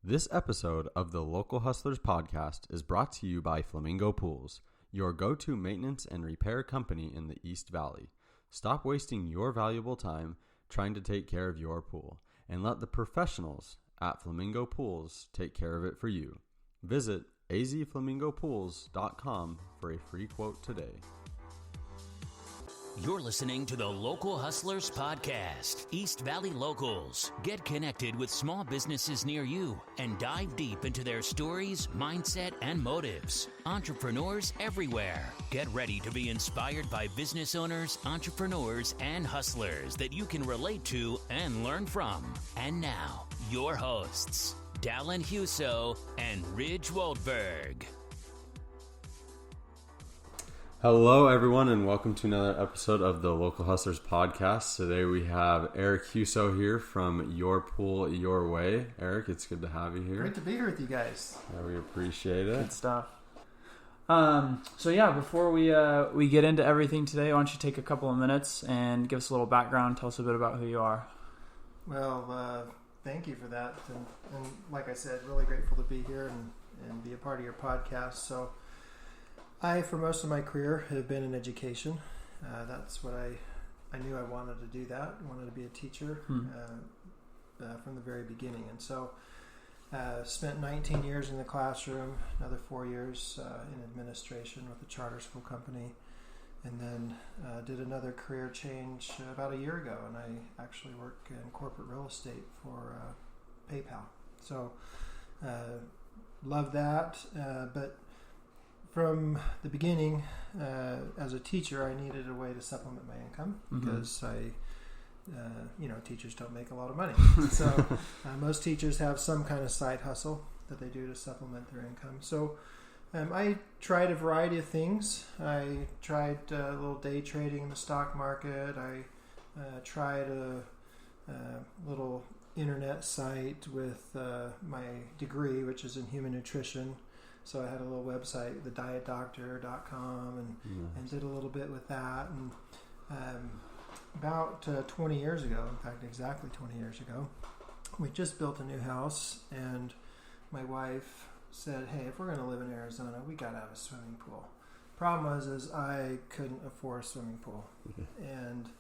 This episode of the Local Hustlers podcast is brought to you by Flamingo Pools, your go-to maintenance and repair company in the East Valley. Stop wasting your valuable time trying to take care of your pool and let the professionals at Flamingo Pools take care of it for you. Visit azflamingopools.com for a free quote today. You're listening to the Local Hustlers Podcast, East Valley Locals. Get connected with small businesses near you and dive deep into their stories, mindset, and motives. Entrepreneurs everywhere. Get ready to be inspired by business owners, entrepreneurs, and hustlers that you can relate to and learn from. And now, your hosts, Erik Huso and Ridge Waldberg. Hello, everyone, and welcome to another episode of the Local Hustlers podcast. Today we have Erik Huso here from Your Pool, Your Way. Erik, it's good to have you here. Great to be here with you guys. Yeah, we appreciate it. Good stuff. Before we get into everything today, why don't you take a couple of minutes and give us a little background, tell us a bit about who you are. Well, thank you for that. And like I said, really grateful to be here and be a part of your podcast. So I, for most of my career, have been in education. That's what I knew I wanted to do that. I wanted to be a teacher from the very beginning. And so spent 19 years in the classroom, another 4 years in administration with a charter school company, and then did another career change about a year ago, and I actually work in corporate real estate for PayPal. So love that, but from the beginning, as a teacher, I needed a way to supplement my income because teachers don't make a lot of money. So most teachers have some kind of side hustle that they do to supplement their income. So I tried a variety of things. I tried a little day trading in the stock market. I tried a little internet site with my degree, which is in human nutrition. So I had a little website, thedietdoctor.com, and did a little bit with that. And about 20 years ago, in fact, exactly 20 years ago, we just built a new house, and my wife said, hey, if we're going to live in Arizona, we got to have a swimming pool. Problem was I couldn't afford a swimming pool. And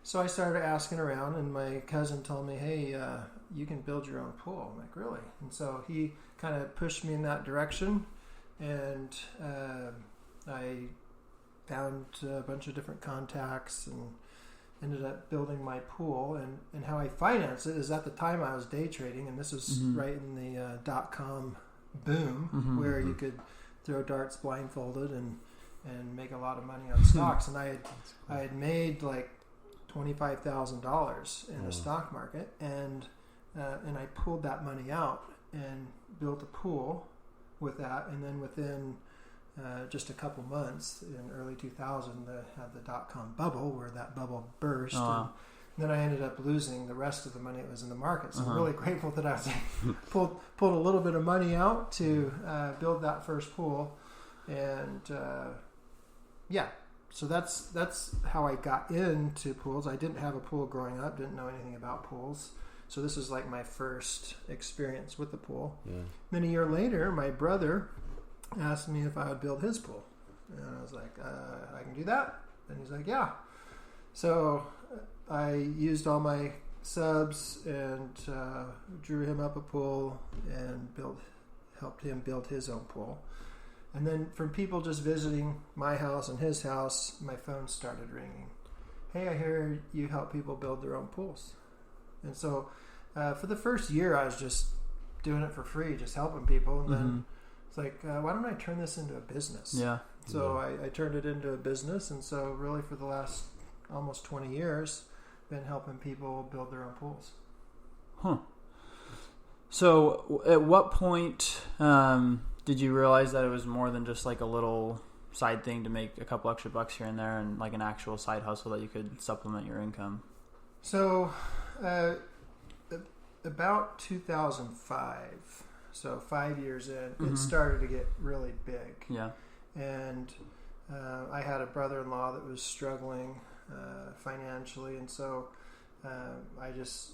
so I started asking around, and my cousin told me, hey, you can build your own pool. I'm like, really? And so he kind of pushed me in that direction, and I found a bunch of different contacts and ended up building my pool. And how I financed it is, at the time I was day trading, and this was right in the .com boom, where you could throw darts blindfolded and make a lot of money on stocks. And I had made like $25,000 in the stock market, and I pulled that money out and built a pool with that. And then within just a couple months, in early 2000, they had the .com bubble, where that bubble burst. And then I ended up losing the rest of the money that was in the market. So I'm really grateful that I was pulled a little bit of money out to build that first pool. And so that's how I got into pools. I didn't have a pool growing up, didn't know anything about pools. So this was like my first experience with the pool. Yeah. Then a year later, my brother asked me if I would build his pool. And I was like, I can do that. And he's like, yeah. So I used all my subs and drew him up a pool and helped him build his own pool. And then from people just visiting my house and his house, my phone started ringing. Hey, I hear you help people build their own pools. And so for the first year, I was just doing it for free, just helping people. And then it's like, why don't I turn this into a business? Yeah. So I turned it into a business. And so really for the last almost 20 years, been helping people build their own pools. Huh. So at what point did you realize that it was more than just like a little side thing to make a couple extra bucks here and there, and like an actual side hustle that you could supplement your income? So about 2005, so 5 years in, it started to get really big. Yeah. And I had a brother-in-law that was struggling financially, and so I just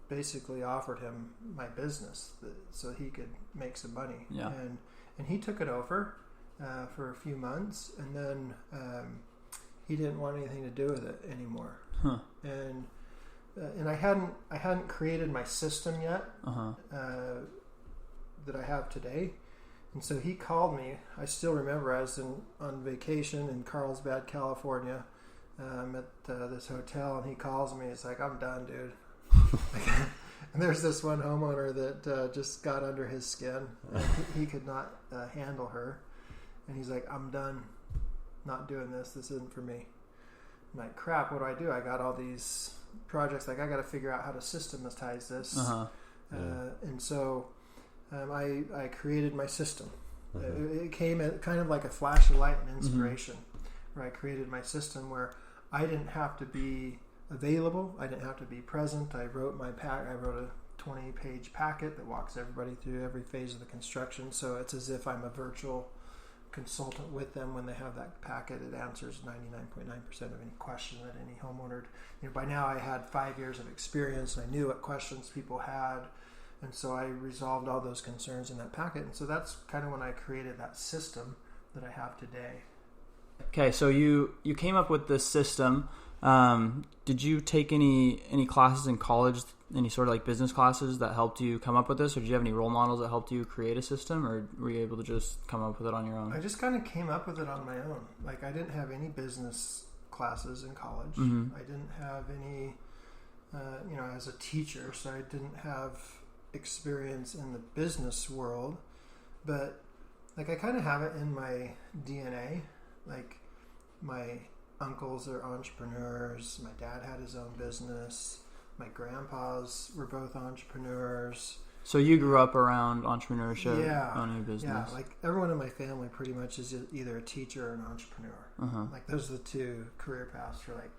basically offered him my business so he could make some money. Yeah. And he took it over for a few months, and then he didn't want anything to do with it anymore. Huh. And I hadn't created my system yet that I have today. And so he called me. I still remember I was on vacation in Carlsbad, California, at this hotel, and he calls me. It's like, I'm done, dude. And there's this one homeowner that just got under his skin. He could not handle her. And he's like, I'm done. Not doing this. This isn't for me. I'm like, crap, what do? I got all these projects. Like, I got to figure out how to systematize this. And so I created my system. It came at kind of like a flash of light and inspiration, where I created my system where I didn't have to be available. I didn't have to be present. I wrote a 20-page packet that walks everybody through every phase of the construction. So it's as if I'm a virtual consultant with them when they have that packet. It answers 99.9% of any question that any homeowner. By now I had 5 years of experience, and I knew what questions people had. And so I resolved all those concerns in that packet. And so that's kind of when I created that system that I have today. Okay, so you came up with this system. Did you take any classes in college, any sort of like business classes that helped you come up with this? Or did you have any role models that helped you create a system? Or were you able to just come up with it on your own? I just kind of came up with it on my own. Like, I didn't have any business classes in college. I didn't have any, as a teacher, so I didn't have experience in the business world, but like I kind of have it in my DNA. Like, my uncles are entrepreneurs. My dad had his own business. My grandpas were both entrepreneurs. So you grew up around entrepreneurship, yeah, owning a business. Yeah, like everyone in my family pretty much is either a teacher or an entrepreneur. Like, those are the two career paths for like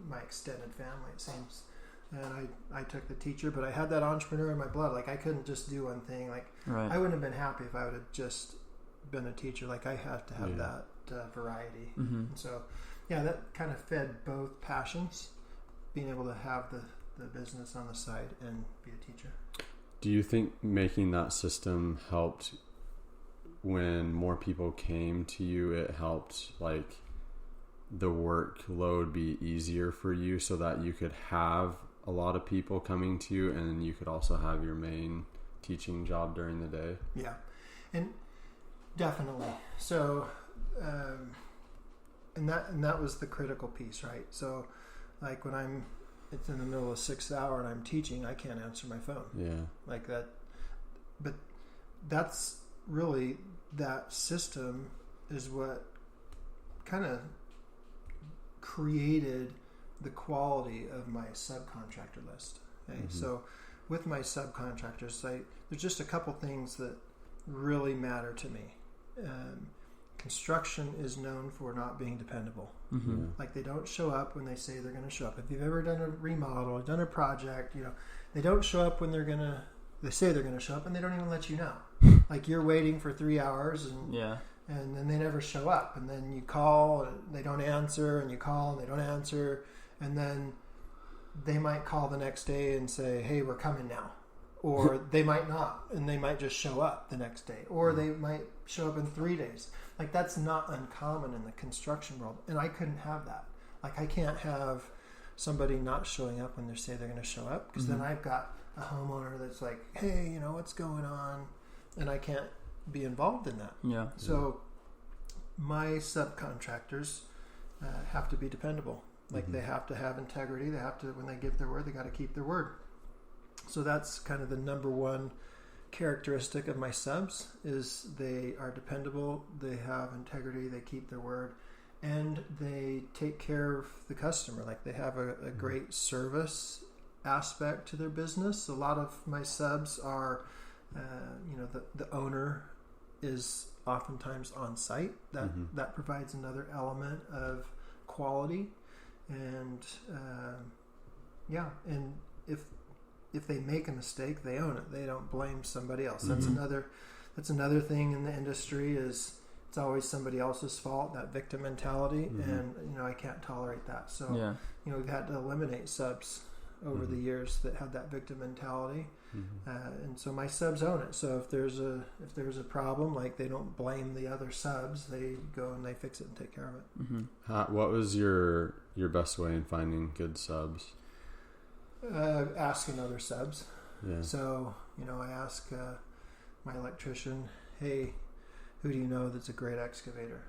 my extended family, it seems. And I took the teacher, but I had that entrepreneur in my blood. Like, I couldn't just do one thing. Like, I wouldn't have been happy if I would have just been a teacher. Like, I have to have that variety. And so, that kind of fed both passions, being able to have the business on the side and be a teacher. Do you think making that system helped when more people came to you? It helped, like, the workload be easier for you so that you could have a lot of people coming to you, and you could also have your main teaching job during the day? Yeah, and definitely. So, and that was the critical piece, right? So, like, when it's in the middle of 6th hour and I'm teaching, I can't answer my phone. Yeah, like that. But that's really, that system is what kind of created the quality of my subcontractor list. Okay? So with my subcontractors, there's just a couple things that really matter to me. Construction is known for not being dependable. Like, they don't show up when they say they're going to show up. If you've ever done a remodel or done a project, they don't show up when they say they're going to show up, and they don't even let you know. Like, you're waiting for 3 hours and then they never show up, and then you call and they don't answer, and you call and they don't answer, and then they might call the next day and say, hey, we're coming now. Or they might not, and they might just show up the next day, or they might show up in 3 days. Like, that's not uncommon in the construction world, and I couldn't have that. Like, I can't have somebody not showing up when they say they're going to show up, because then I've got a homeowner that's like, hey, what's going on, and I can't be involved in that. So my subcontractors have to be dependable. Like, they have to have integrity. They have to, when they give their word, they got to keep their word. So that's kind of the number one characteristic of my subs, is they are dependable, they have integrity, they keep their word, and they take care of the customer. Like, they have a great service aspect to their business. A lot of my subs are, the owner is oftentimes on site. That provides another element of quality. And and if they make a mistake, they own it. They don't blame somebody else. That's another thing in the industry, is it's always somebody else's fault, that victim mentality. And I can't tolerate that. So we've had to eliminate subs over the years that had that victim mentality. And so my subs own it. So if there's a problem, like, they don't blame the other subs, they go and they fix it and take care of it. What was your best way in finding good subs? Asking other subs. Yeah. So, I ask my electrician, hey, who do you know that's a great excavator?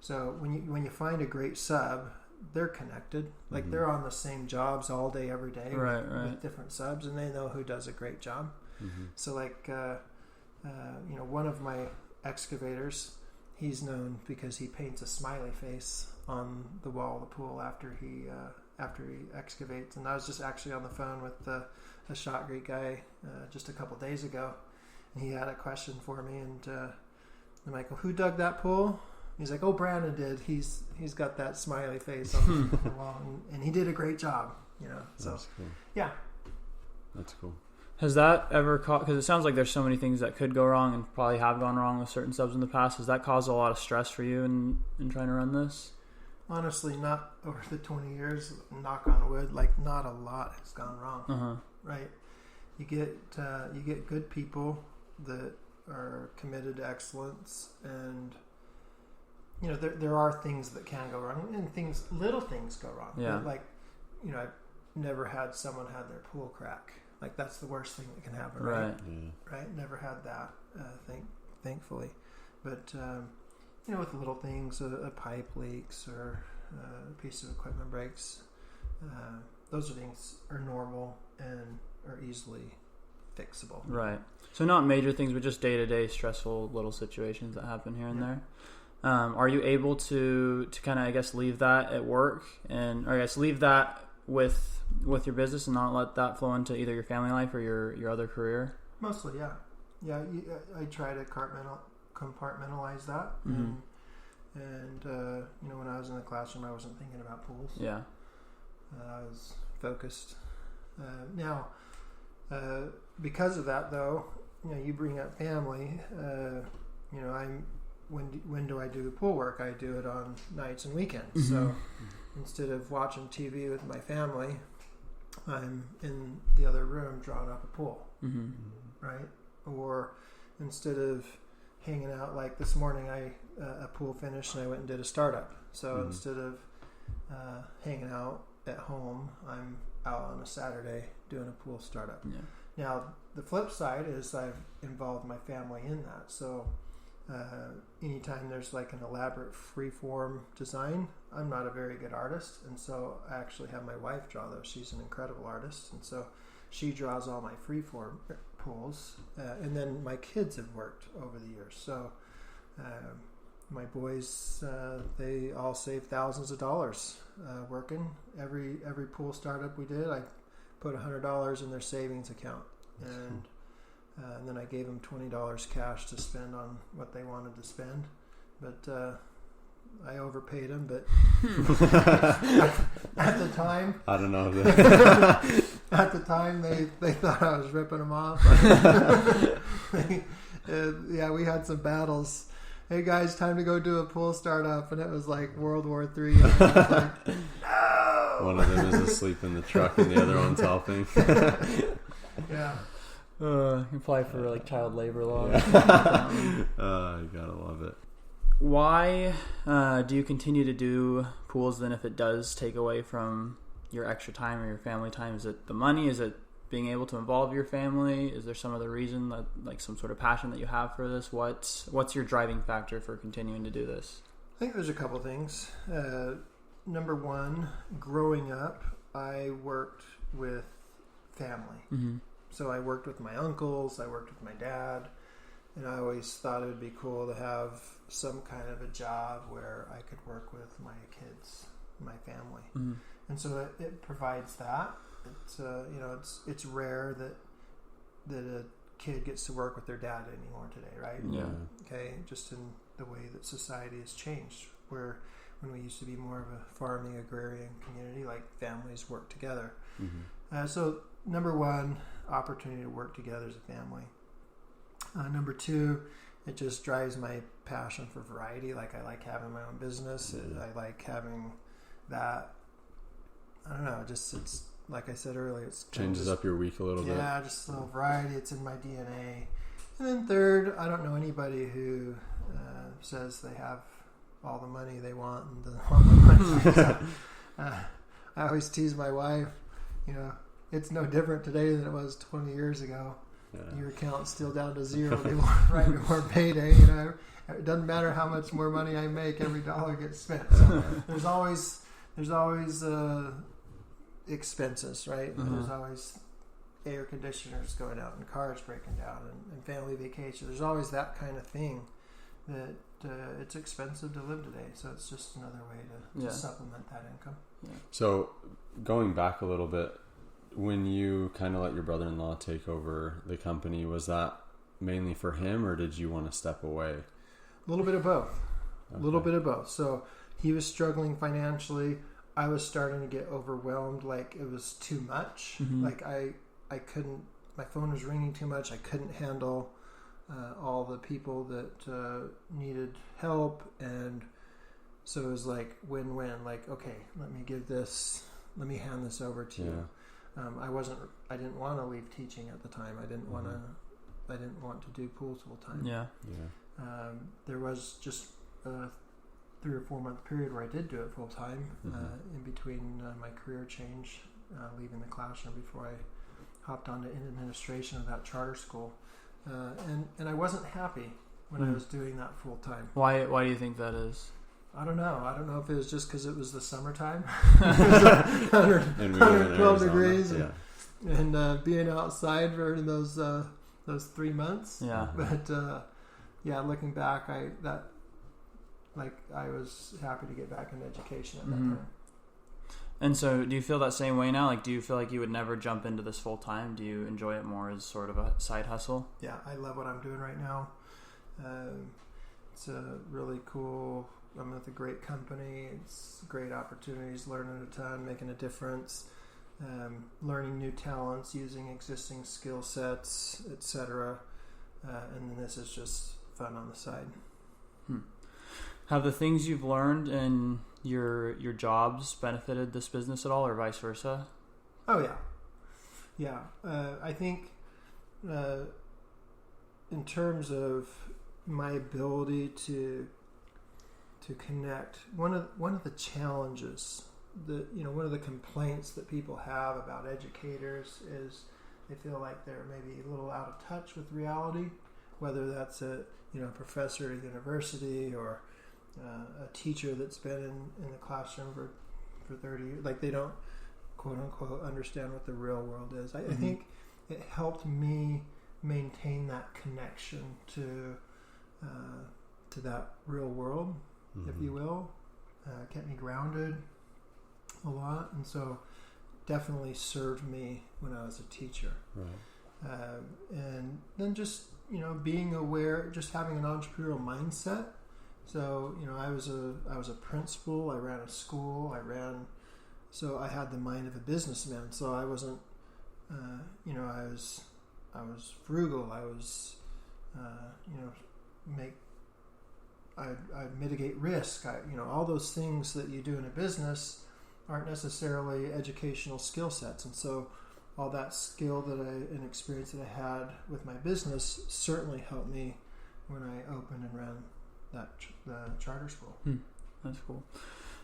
So when you find a great sub, they're connected. Like, they're on the same jobs all day, every day, with different subs, and they know who does a great job. So, like, one of my excavators, he's known because he paints a smiley face on the wall of the pool after he excavates. And I was just actually on the phone with a Shotgate guy just a couple days ago, and he had a question for me, and I'm like, well, who dug that pool? He's like, oh, Brandon did. He's got that smiley face on the wall, and he did a great job, So, that's cool. Yeah. That's cool. Has that ever caused, because it sounds like there's so many things that could go wrong and probably have gone wrong with certain subs in the past, has that caused a lot of stress for you in trying to run this? Honestly, not over the 20 years, knock on wood, like, not a lot has gone wrong, right? You get good people that are committed to excellence, and there are things that can go wrong, and little things go wrong. Yeah. Like, I've never had someone had their pool crack. Like, that's the worst thing that can happen, right? Right? Never had that, thankfully. But, with little things, a pipe leaks or a piece of equipment breaks, those things are normal and are easily fixable. Right. So not major things, but just day-to-day stressful little situations that happen here and there. Are you able to kind of, I guess, leave that at work or I guess leave that with your business and not let that flow into either your family life or your other career? Mostly, yeah. Yeah, I try to compartmentalize that. And when I was in the classroom, I wasn't thinking about pools. Yeah. I was focused. Now, because of that, though, you bring up family. When do I do pool work? I do it on nights and weekends. So instead of watching TV with my family, I'm in the other room drawing up a pool, right? Or instead of hanging out, like this morning, a pool finished and I went and did a startup. So instead of hanging out at home, I'm out on a Saturday doing a pool startup. Yeah. Now, the flip side is I've involved my family in that. So anytime there's like an elaborate freeform design, I'm not a very good artist, and so I actually have my wife draw those. She's an incredible artist, and so she draws all my freeform pools, and then my kids have worked over the years. So my boys, they all save thousands of dollars working. Every pool startup we did, I put $100 in their savings account, and then I gave them $20 cash to spend on what they wanted to spend. But I overpaid them. But at the time, I don't know. At the time, they thought I was ripping them off. Yeah, we had some battles. Hey guys, time to go do a pool startup, and it was like World War III. And I was like, no! One of them is asleep in the truck, and the other one's helping. Yeah. You apply for like child labor law. You gotta love it. Why do you continue to do pools then if it does take away from your extra time or your family time? Is it the money? Is it being able to involve your family? Is there some other reason, that like some sort of passion that you have for this? What's your driving factor for continuing to do this? I think there's a couple things. Number one, growing up, I worked with family. So I worked with my uncles, I worked with my dad, and I always thought it would be cool to have some kind of a job where I could work with my kids, my family. And so it provides that. It's it's rare that a kid gets to work with their dad anymore today, right? Yeah. Okay, just in the way that society has changed, where when we used to be more of a farming agrarian community, like families work together. So number one, opportunity to work together as a family. Number two, it just drives my passion for variety. Like, I like having my own business. I like having that. I don't know. Just like I said earlier, it's changes up your week a little bit. Yeah, just a little variety. It's in my DNA. And then third, I don't know anybody who says they have all the money they want and doesn't want my money. I always tease my wife, it's no different today than it was 20 years ago. Yeah. Your account's still down to zero right before payday. It doesn't matter how much more money I make, every dollar gets spent. So there's always expenses, right? Mm-hmm. There's always air conditioners going out and cars breaking down and family vacation. There's always that kind of thing that it's expensive to live today. So it's just another way to supplement that income. Yeah. So going back a little bit, when you kind of let your brother-in-law take over the company, was that mainly for him, or did you want to step away? A little bit of both. Okay. A little bit of both. So he was struggling financially. I was starting to get overwhelmed, like it was too much. Mm-hmm. Like I couldn't, my phone was ringing too much. I couldn't handle all the people that needed help. And so it was like win-win, like, okay, let me hand this over to you. I didn't want to leave teaching at the time. I didn't want to do pools full time. Yeah. There was just a 3 or 4 month period where I did do it full time, in between my career change, leaving the classroom before I hopped onto administration of that charter school. And I wasn't happy when I was doing that full time. Why do you think that is? I don't know. I don't know if it was just because it was the summertime. 112 degrees and being outside for those 3 months. Yeah. But looking back, I was happy to get back into education at that time. And so do you feel that same way now? Like, do you feel like you would never jump into this full time? Do you enjoy it more as sort of a side hustle? Yeah, I love what I'm doing right now. It's a really cool, I'm with a great company. It's great opportunities, learning a ton, making a difference, learning new talents, using existing skill sets, etc. And then this is just fun on the side. Have the things you've learned in your jobs benefited this business at all, or vice versa? Oh yeah. I think in terms of my ability to connect, one of the challenges one of the complaints that people have about educators is they feel like they're maybe a little out of touch with reality, whether that's a professor at a university or a teacher that's been in the classroom for 30 years. Like they don't, quote unquote, understand what the real world is. I think it helped me maintain that connection to that real world, if you will. Kept me grounded a lot, and so definitely served me when I was a teacher. Right. And then just being aware, just having an entrepreneurial mindset. So I was a principal. I ran a school. So I had the mind of a businessman. So I wasn't, I was frugal. I was, I'd mitigate risk. All those things that you do in a business aren't necessarily educational skill sets. And so all that skill and experience that I had with my business certainly helped me when I opened and ran the charter school. That's cool.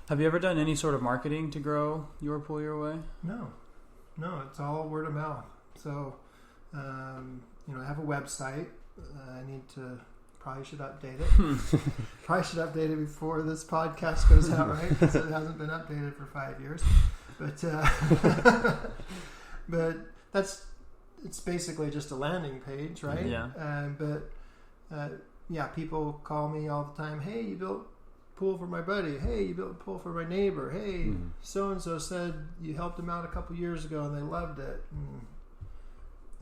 Have you ever done any sort of marketing to grow Your Pool Your Way? No, it's all word of mouth. So, I have a website. Probably should update it. Probably should update it before this podcast goes out, right? Because it hasn't been updated for 5 years. But it's basically just a landing page, right? Yeah. People call me all the time. Hey, you built a pool for my buddy. Hey, you built a pool for my neighbor. Hey, so-and-so said you helped them out a couple years ago and they loved it.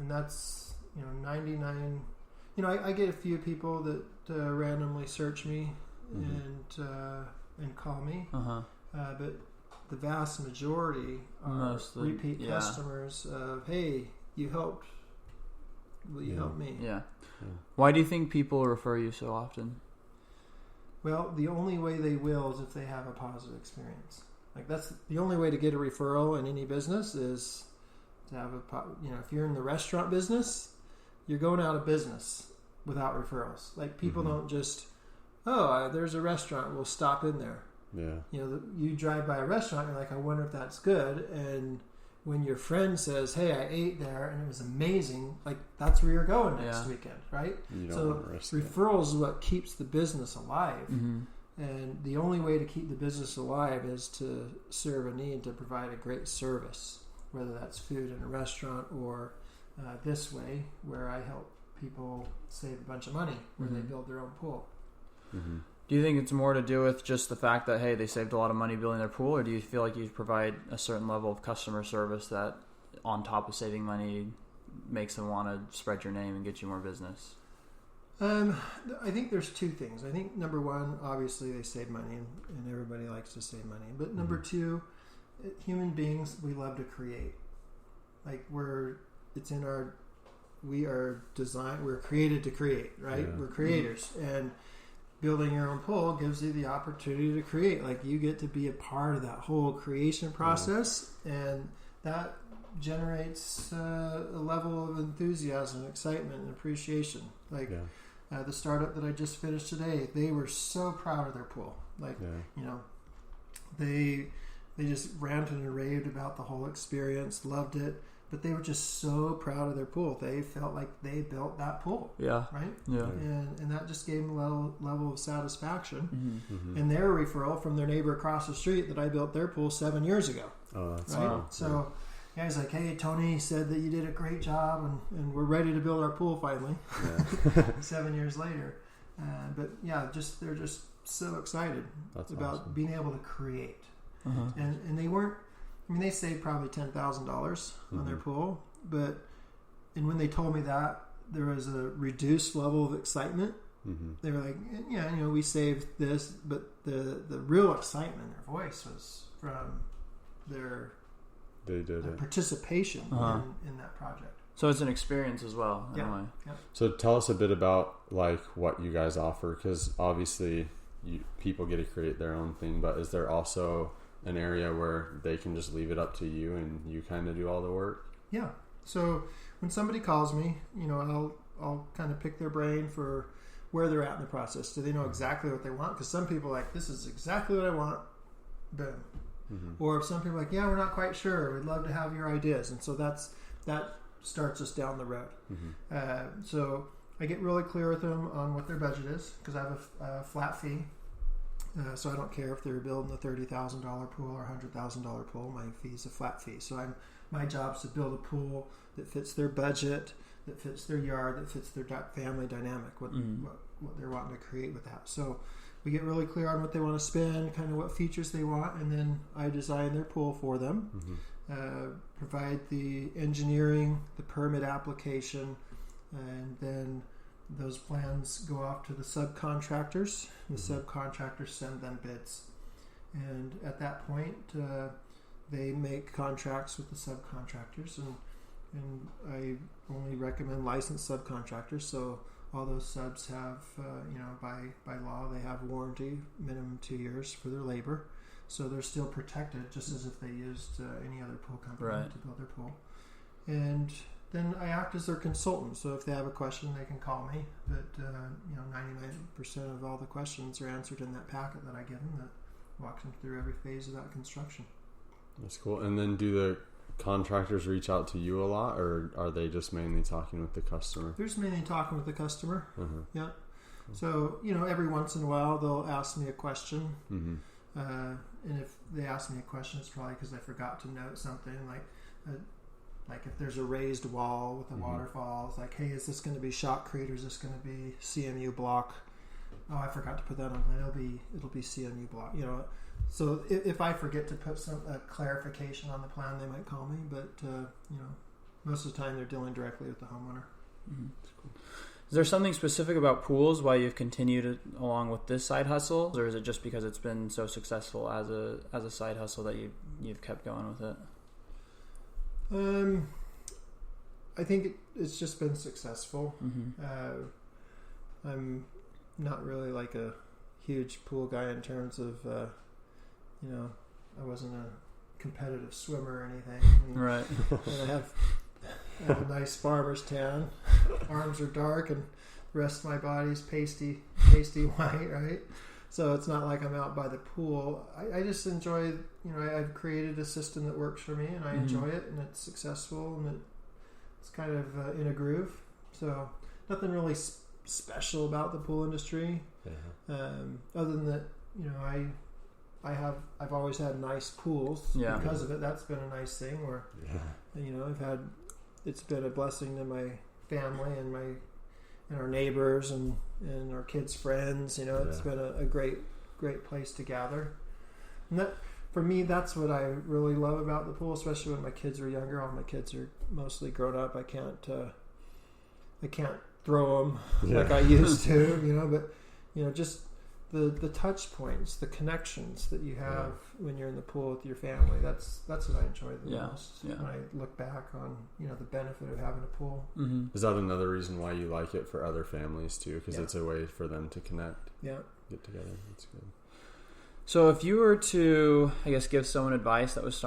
And that's, 99... I get a few people that randomly search me and call me. But the vast majority are repeat customers of, hey, you helped. Will you help me? Yeah. Why do you think people refer you so often? Well, the only way they will is if they have a positive experience. Like that's the only way to get a referral in any business is to have if you're in the restaurant business, you're going out of business without referrals. Like people don't just, there's a restaurant, we'll stop in there. Yeah. You drive by a restaurant, you're like, I wonder if that's good. And when your friend says, hey, I ate there and it was amazing, like that's where you're going next weekend, right? So referrals is what keeps the business alive. And the only way to keep the business alive is to serve a need, to provide a great service, whether that's food in a restaurant or this way, where I help people save a bunch of money, where they build their own pool. Do you think it's more to do with just the fact that, hey, they saved a lot of money building their pool, or do you feel like you provide a certain level of customer service that, on top of saving money, makes them want to spread your name and get you more business? I think there's two things. I think number one, obviously they save money, and everybody likes to save money. But number two, human beings, we love to create. Like we're created to create, right? Yeah. We're creators, and building your own pool gives you the opportunity to create. Like you get to be a part of that whole creation process, and that generates a level of enthusiasm, excitement, and appreciation. Like the startup that I just finished today, they were so proud of their pool. Like they just ranted and raved about the whole experience, loved it. But they were just so proud of their pool. They felt like they built that pool. Yeah. Right? Yeah. And that just gave them a level of satisfaction. And their referral from their neighbor across the street that I built their pool 7 years ago. Oh, that's right. Cool. So he's like, hey, Tony said that you did a great job and we're ready to build our pool finally. Yeah. 7 years later. But yeah, they're just so excited about being able to create. And they weren't, they saved probably $10,000 on their pool, and when they told me that, there was a reduced level of excitement. They were like, we saved this, but the real excitement in their voice was from their participation in that project. So it's an experience as well. Anyway. Yeah. So tell us a bit about like what you guys offer, because obviously people get to create their own thing, but is there also an area where they can just leave it up to you and you kind of do all the work? Yeah. So when somebody calls me, I'll kind of pick their brain for where they're at in the process. Do they know exactly what they want? Because some people are like, this is exactly what I want. Boom. Or some people are like, yeah, we're not quite sure. We'd love to have your ideas. And so that starts us down the road. So I get really clear with them on what their budget is, because I have a flat fee. So I don't care if they're building a $30,000 pool or $100,000 pool. My fee is a flat fee. So my job is to build a pool that fits their budget, that fits their yard, that fits their family dynamic, what they're wanting to create with that. So we get really clear on what they want to spend, kind of what features they want, and then I design their pool for them, provide the engineering, the permit application, and then those plans go off to the subcontractors. The subcontractors send them bids. And at that point, they make contracts with the subcontractors. And I only recommend licensed subcontractors. So all those subs have, by law, they have warranty, minimum 2 years for their labor. So they're still protected, just as if they used any other pool company to build their pool. And then I act as their consultant. So if they have a question, they can call me. But 99% of all the questions are answered in that packet that I give them that walks them through every phase of that construction. That's cool. And then do the contractors reach out to you a lot, or are they just mainly talking with the customer? They're just mainly talking with the customer. Yeah. Cool. So every once in a while they'll ask me a question. And if they ask me a question, it's probably because I forgot to note something like if there's a raised wall with a waterfall, it's like, hey, is this going to be shotcrete or is this going to be CMU block? Oh, I forgot to put that on. It'll be CMU block. So if I forget to put a clarification on the plan, they might call me. But most of the time they're dealing directly with the homeowner. That's cool. Is there something specific about pools why you've continued along with this side hustle, or is it just because it's been so successful as a side hustle that you've kept going with it? I think it's just been successful. I'm not really like a huge pool guy in terms of I wasn't a competitive swimmer or anything. Right. And I have a nice farmer's tan. Arms are dark, and the rest of my body's pasty white, right? So it's not like I'm out by the pool. I just enjoy, I've created a system that works for me, and I enjoy it, and it's successful, and it's kind of in a groove. So nothing really special about the pool industry, other than that, I've always had nice pools because of it. That's been a nice thing. Where it's been a blessing to my family and our neighbors and our kids' friends. It's been a great place to gather. And that, for me, that's what I really love about the pool, especially when my kids are younger. All my kids are mostly grown up. I can't throw them like I used to, but just the touch points, the connections that you have when you're in the pool with your family. That's what I enjoy the most. When I look back on the benefit of having a pool. Mm-hmm. Is that another reason why you like it for other families too? Because it's a way for them to connect. Yeah, get together. That's good. So if you were to, I guess, give someone advice that was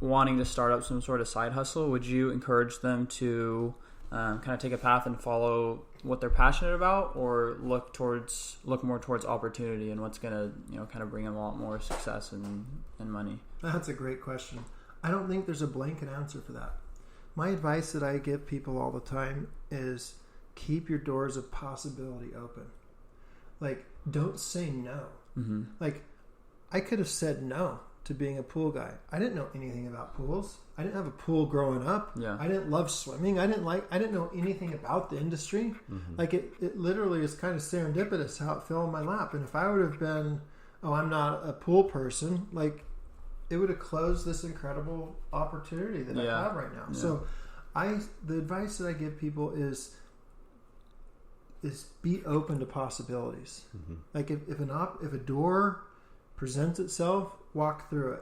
wanting to start up some sort of side hustle, would you encourage them to kind of take a path and follow what they're passionate about, or look more towards opportunity and what's going to kind of bring them a lot more success and money? That's a great question. I don't think there's a blanket answer for that. My advice that I give people all the time is keep your doors of possibility open. Like, don't say no. Mm-hmm. Like, I could have said no to being a pool guy. I didn't know anything about pools. I didn't have a pool growing up. Yeah. I didn't love swimming. I didn't know anything about the industry. Mm-hmm. Like it literally is kind of serendipitous how it fell in my lap. And if I would have been, I'm not a pool person, like it would have closed this incredible opportunity that I have right now. Yeah. So the advice that I give people is be open to possibilities. Mm-hmm. Like if a door presents itself, walk through it.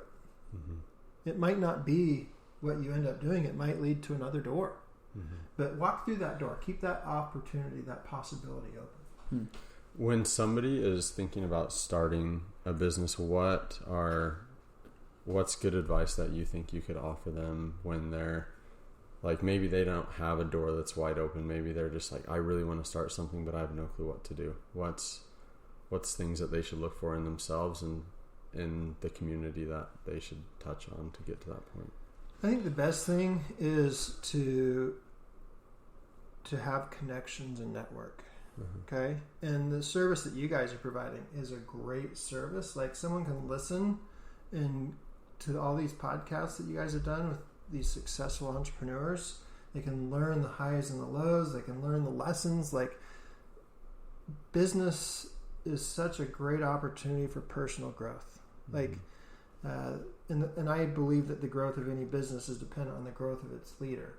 Mm-hmm. It might not be what you end up doing. It might lead to another door. Mm-hmm. But walk through that door. Keep that opportunity, that possibility open. When somebody is thinking about starting a business, what's good advice that you think you could offer them when they're like, maybe they don't have a door that's wide open. Maybe they're just like, I really want to start something, but I have no clue what to do. What's things that they should look for in themselves and in the community that they should touch on to get to that point? I think the best thing is to have connections and network. Mm-hmm. Okay? And the service that you guys are providing is a great service. Like, someone can listen to all these podcasts that you guys have done with these successful entrepreneurs. They can learn the highs and the lows. They can learn the lessons. Like, business is such a great opportunity for personal growth. Like, and I believe that the growth of any business is dependent on the growth of its leader.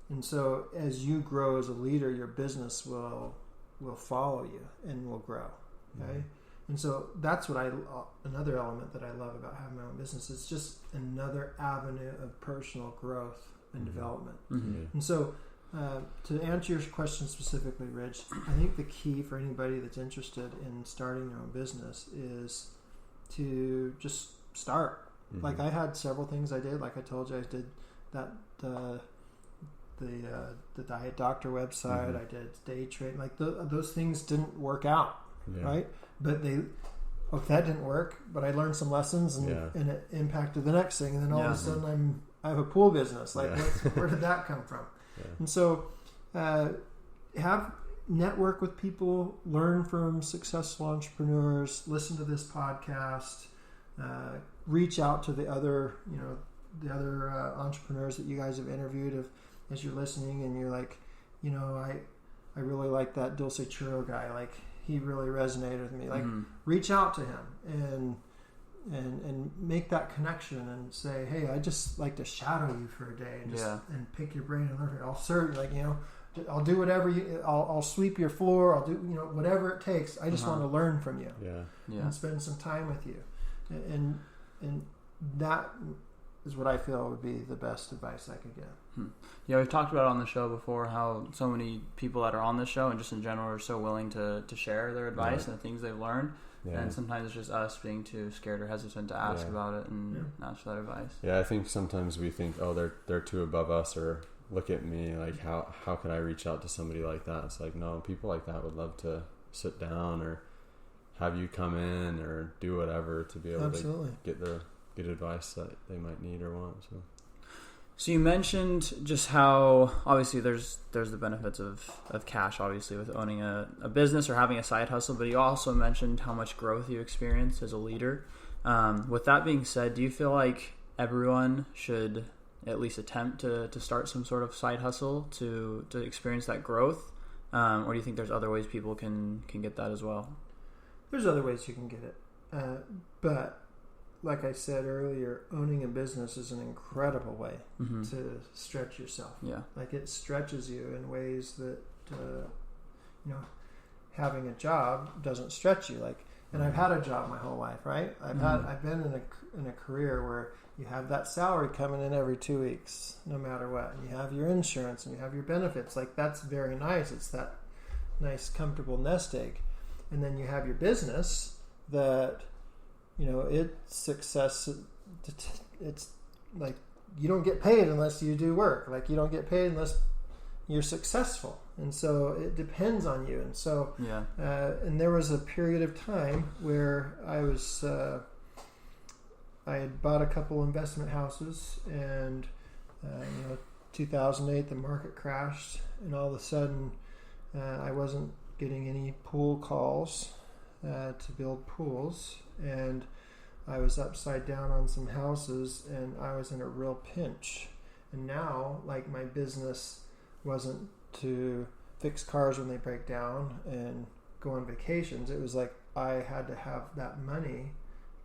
And so as you grow as a leader, your business will follow you and will grow. Okay. Mm-hmm. And so that's what another element that I love about having my own business. It's just another avenue of personal growth and development. Mm-hmm. And so to answer your question specifically, Rich, I think the key for anybody that's interested in starting their own business is to just start. Mm-hmm. Like, I had several things I did. Like I told you, I did that the Diet Doctor website. Mm-hmm. I did day trade. Like those things didn't work out, right? But that didn't work. But I learned some lessons, and it impacted the next thing. And then all of a sudden, I have a pool business. Like, where did that come from? Yeah. And so, network with people, learn from successful entrepreneurs, listen to this podcast, reach out to the other entrepreneurs that you guys have interviewed as you're listening, and you're like, I really like that Dulce Churro guy. Like, he really resonated with me. Like, reach out to him and make that connection and say, hey, I just like to shadow you for a day and pick your brain and learn. I'll serve, I'll do whatever I'll sweep your floor. I'll do, whatever it takes. I just want to learn from you and spend some time with you. And that is what I feel would be the best advice I could give. Yeah, we've talked about on the show before how so many people that are on this show and just in general are so willing to share their advice and the things they've learned. Yeah. And sometimes it's just us being too scared or hesitant to ask about it and ask for that advice. Yeah, I think sometimes we think, oh, they're too above us, or look at me, like how can I reach out to somebody like that? It's like, no, people like that would love to sit down or have you come in or do whatever to be able to get advice that they might need or want. So you mentioned just how obviously there's the benefits of cash, obviously, with owning a business or having a side hustle, but you also mentioned how much growth you experienced as a leader. With that being said, do you feel like everyone should at least attempt to start some sort of side hustle to experience that growth? Or do you think there's other ways people can get that as well? There's other ways you can get it. But like I said earlier, owning a business is an incredible way to stretch yourself. Yeah. Like it stretches you in ways that, having a job doesn't stretch you. Like, and I've had a job my whole life, right? I've been in a career where you have that salary coming in every 2 weeks, no matter what. And you have your insurance and you have your benefits. Like that's very nice. It's that nice, comfortable nest egg. And then you have your business that, it's success. It's like you don't get paid unless you do work. Like you don't get paid unless you're successful. And so it depends on you. And so, and there was a period of time where I had bought a couple investment houses, and 2008 the market crashed, and all of a sudden I wasn't getting any pool calls to build pools, and I was upside down on some houses, and I was in a real pinch. And now, like, my business wasn't to fix cars when they break down and go on vacations. It was like I had to have that money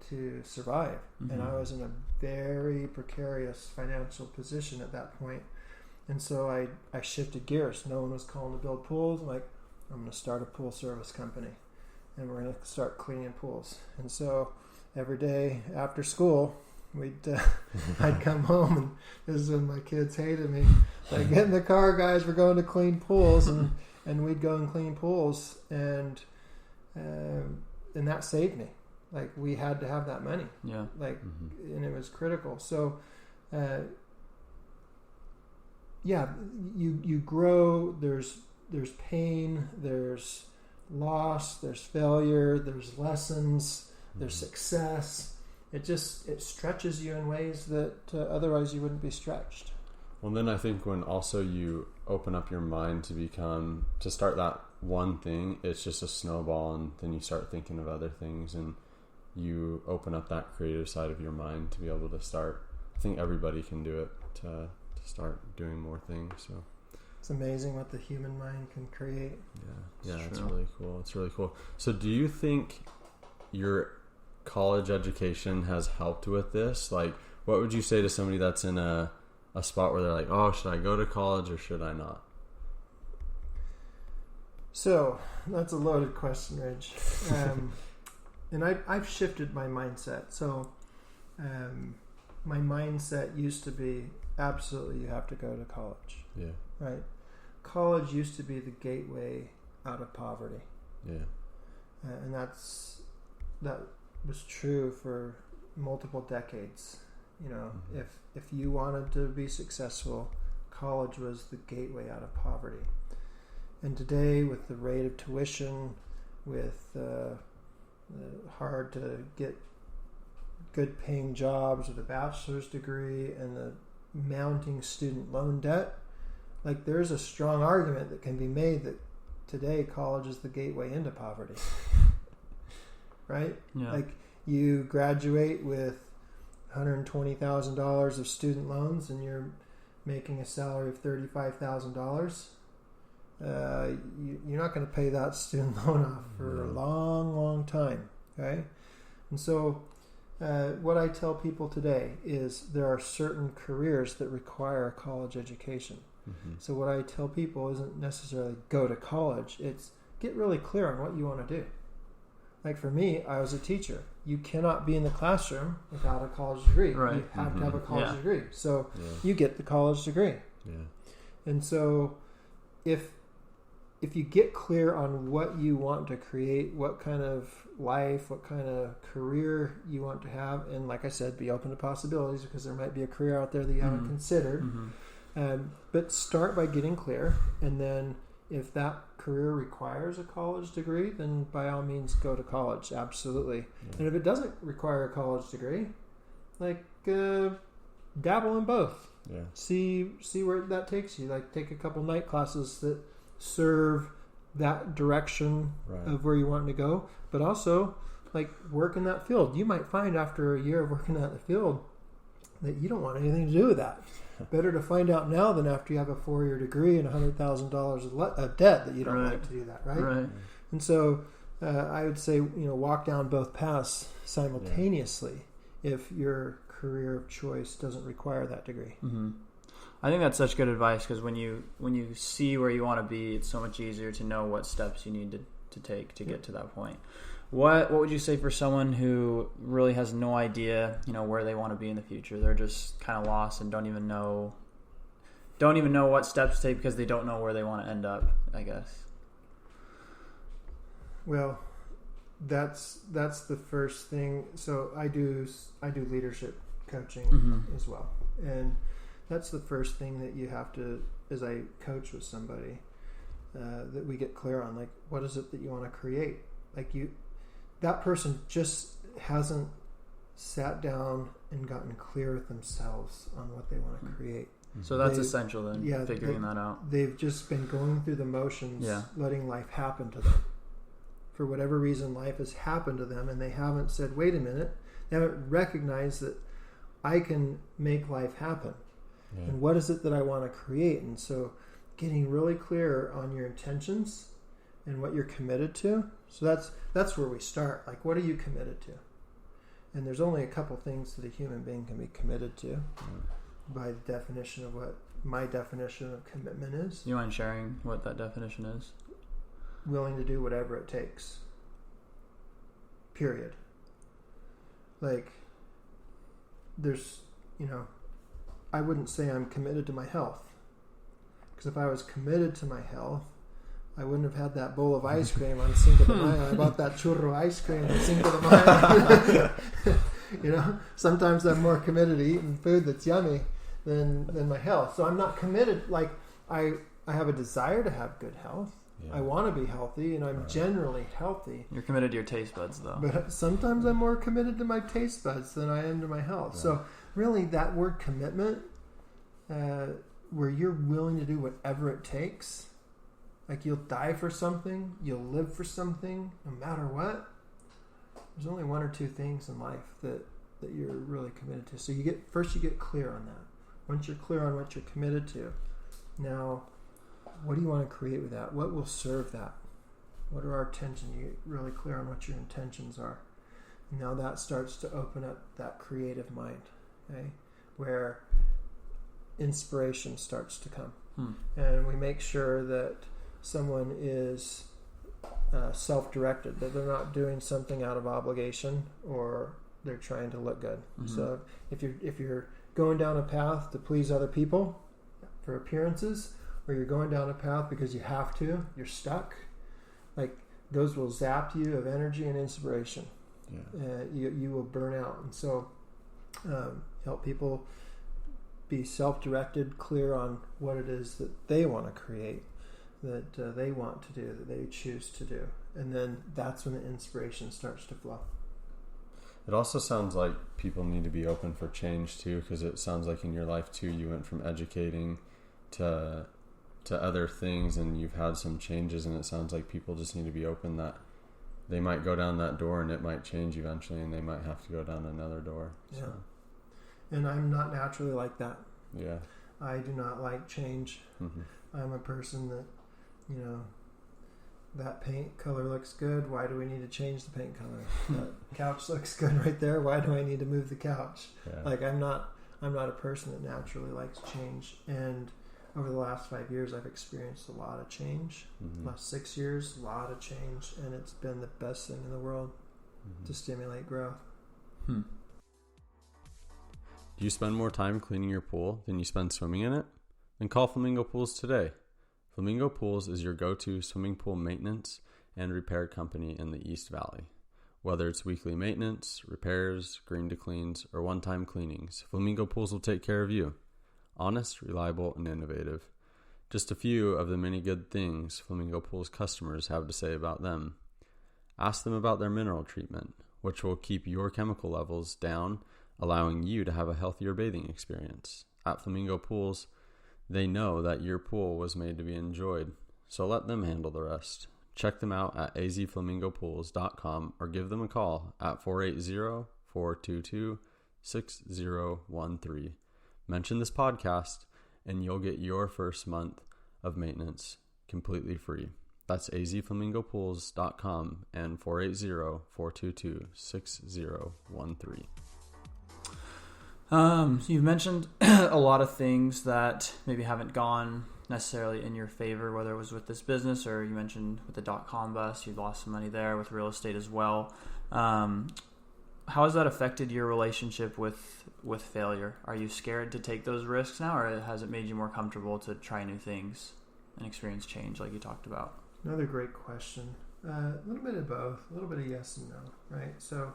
to survive. And I was in a very precarious financial position at that point. And so I shifted gears. No one was calling to build pools. I'm like, I'm going to start a pool service company, and we're going to start cleaning pools. And so every day after school, I'd come home, and this is when my kids hated me. Like, get in the car, guys, we're going to clean pools. And we'd go and clean pools, and that saved me. Like, we had to have that money. Yeah. Like, and it was critical. So, you grow. There's pain. There's loss. There's failure. There's lessons. There's success. It stretches you in ways that otherwise you wouldn't be stretched. Well, then I think when also you open up your mind to start that one thing, it's just a snowball, and then you start thinking of other things, and you open up that creative side of your mind to be able to start. I think everybody can do it to start doing more things. So it's amazing what the human mind can create. It's really cool. It's really cool. So do you think your college education has helped with this? Like, what would you say to somebody that's in a spot where they're like, oh, should I go to college or should I not? So that's a loaded question, Ridge. And I've shifted my mindset. So my mindset used to be absolutely you have to go to college. Yeah. Right? College used to be the gateway out of poverty. Yeah. And that was true for multiple decades. If you wanted to be successful, college was the gateway out of poverty. And today, with the rate of tuition, with hard to get good paying jobs with a bachelor's degree, and the mounting student loan debt, like, there's a strong argument that can be made that today college is the gateway into poverty. Right? Yeah. Like, you graduate with $120,000 of student loans, and you're making a salary of $35,000. You're not going to pay that student loan off for a long, long time. Okay? And so what I tell people today is there are certain careers that require a college education. So what I tell people isn't necessarily go to college. It's get really clear on what you want to do. Like for me, I was a teacher. You cannot be in the classroom without a college degree. Right. You have to have a college Yeah. degree. So you get the college degree. Yeah. And so if you get clear on what you want to create, what kind of life, what kind of career you want to have, and like I said, be open to possibilities because there might be a career out there that you haven't considered. But start by getting clear, and then if that career requires a college degree, then by all means go to college, absolutely. Yeah. And if it doesn't require a college degree, like dabble in both. Yeah. See where that takes you. Like take a couple night classes that serve that direction of where you want to go, but also like work in that field. You might find after a year of working in that field that you don't want anything to do with that. Better to find out now than after you have a 4-year degree and $100,000 of debt that you don't like to do that, right? And so I would say, walk down both paths simultaneously if your career of choice doesn't require that degree. I think that's such good advice because when you see where you want to be, it's so much easier to know what steps you need to take to get to that point. What would you say for someone who really has no idea, where they want to be in the future? They're just kind of lost and don't even know what steps to take because they don't know where they want to end up, I guess. Well, that's the first thing. So I do leadership coaching as well. And that's the first thing that you have to, as I coach with somebody, that we get clear on, like, what is it that you want to create? Like that person just hasn't sat down and gotten clear with themselves on what they want to create. So that's essential then, figuring that out. They've just been going through the motions, letting life happen to them. For whatever reason, life has happened to them, and they haven't said, wait a minute. They haven't recognized that I can make life happen. Yeah. And what is it that I want to create? And so getting really clear on your intentions and what you're committed to. So that's where we start. Like, what are you committed to? And there's only a couple things that a human being can be committed to by the definition of what my definition of commitment is. You mind sharing what that definition is? Willing to do whatever it takes. Period. Like, there's, I wouldn't say I'm committed to my health. Because if I was committed to my health, I wouldn't have had that bowl of ice cream on Cinco de Mayo. I bought that churro ice cream on Cinco de Mayo. Sometimes I'm more committed to eating food that's yummy than my health. So I'm not committed. Like, I have a desire to have good health. Yeah. I want to be healthy, and I'm generally healthy. You're committed to your taste buds, though. But sometimes I'm more committed to my taste buds than I am to my health. Yeah. So really, that word commitment, where you're willing to do whatever it takes, like you'll die for something, you'll live for something, no matter what. There's only one or two things in life that you're really committed to. So you get clear on that. Once you're clear on what you're committed to, now, what do you want to create with that? What will serve that? What are our intentions? You get really clear on what your intentions are. Now that starts to open up that creative mind, okay, where inspiration starts to come. And we make sure that someone is self-directed, that they're not doing something out of obligation or they're trying to look good. So if you're going down a path to please other people for appearances, or you're going down a path because you have to, you're stuck, like those will zap you of energy and inspiration. You will burn out. And so help people be self-directed, clear on what it is that they want to create, that they want to do, that they choose to do. And then that's when the inspiration starts to flow. It also sounds like people need to be open for change too, because it sounds like in your life too, you went from educating to other things, and you've had some changes, and it sounds like people just need to be open that they might go down that door and it might change eventually, and they might have to go down another door. So. Yeah. And I'm not naturally like that. Yeah. I do not like change. I'm a person that, that paint color looks good. Why do we need to change the paint color? That couch looks good right there. Why do I need to move the couch? Yeah. Like I'm not a person that naturally likes change, and over the last 5 years, I've experienced a lot of change. Last 6 years, a lot of change, and it's been the best thing in the world to stimulate growth. Do you spend more time cleaning your pool than you spend swimming in it? Then call Flamingo Pools today. Flamingo Pools is your go-to swimming pool maintenance and repair company in the East Valley. Whether it's weekly maintenance, repairs, green to cleans, or one-time cleanings, Flamingo Pools will take care of you. Honest, reliable, and innovative. Just a few of the many good things Flamingo Pools customers have to say about them. Ask them about their mineral treatment, which will keep your chemical levels down, allowing you to have a healthier bathing experience. At Flamingo Pools, they know that your pool was made to be enjoyed, so let them handle the rest. Check them out at azflamingopools.com or give them a call at 480-422-6013. Mention this podcast and you'll get your first month of maintenance completely free. That's azflamingopools.com and 480-422-6013. So you've mentioned a lot of things that maybe haven't gone necessarily in your favor, whether it was with this business or you mentioned with the .com bust, you lost some money there, with real estate as well. How has that affected your relationship with failure? Are you scared to take those risks now, or has it made you more comfortable to try new things and experience change like you talked about? Another great question. A little bit of both, a little bit of yes and no, right? So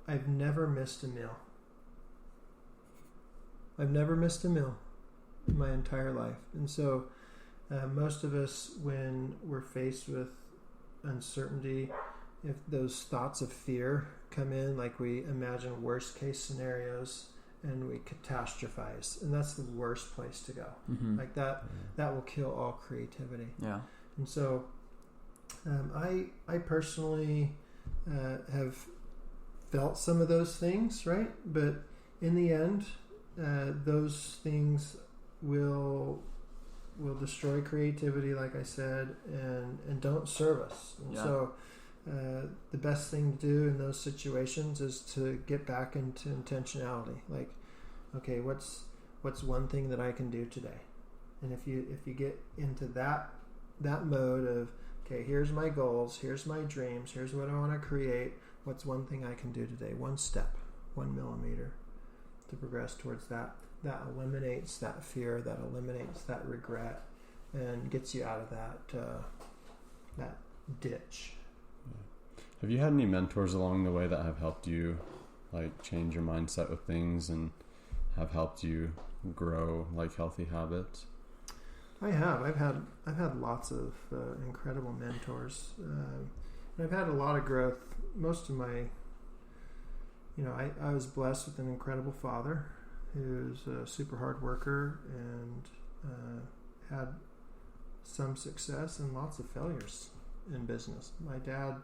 I've never missed a meal. I've never missed a meal in my entire life. And so most of us, when we're faced with uncertainty, if those thoughts of fear come in, like we imagine worst case scenarios and we catastrophize, and that's the worst place to go. Like that will kill all creativity. Yeah. And so I personally have felt some of those things, right? But in the end, those things will destroy creativity, like I said, and don't serve us. And so the best thing to do in those situations is to get back into intentionality. Like, okay, what's one thing that I can do today? And if you get into that mode of, okay, here's my goals, here's my dreams, here's what I want to create, what's one thing I can do today? One step, 1 millimeter to progress towards that. That eliminates that fear, that eliminates that regret, and gets you out of that ditch. Have you had any mentors along the way that have helped you like change your mindset with things and have helped you grow like healthy habits? I have. I've had lots of incredible mentors. And I've had a lot of growth. Most of my, I was blessed with an incredible father who's a super hard worker and had some success and lots of failures in business. My dad,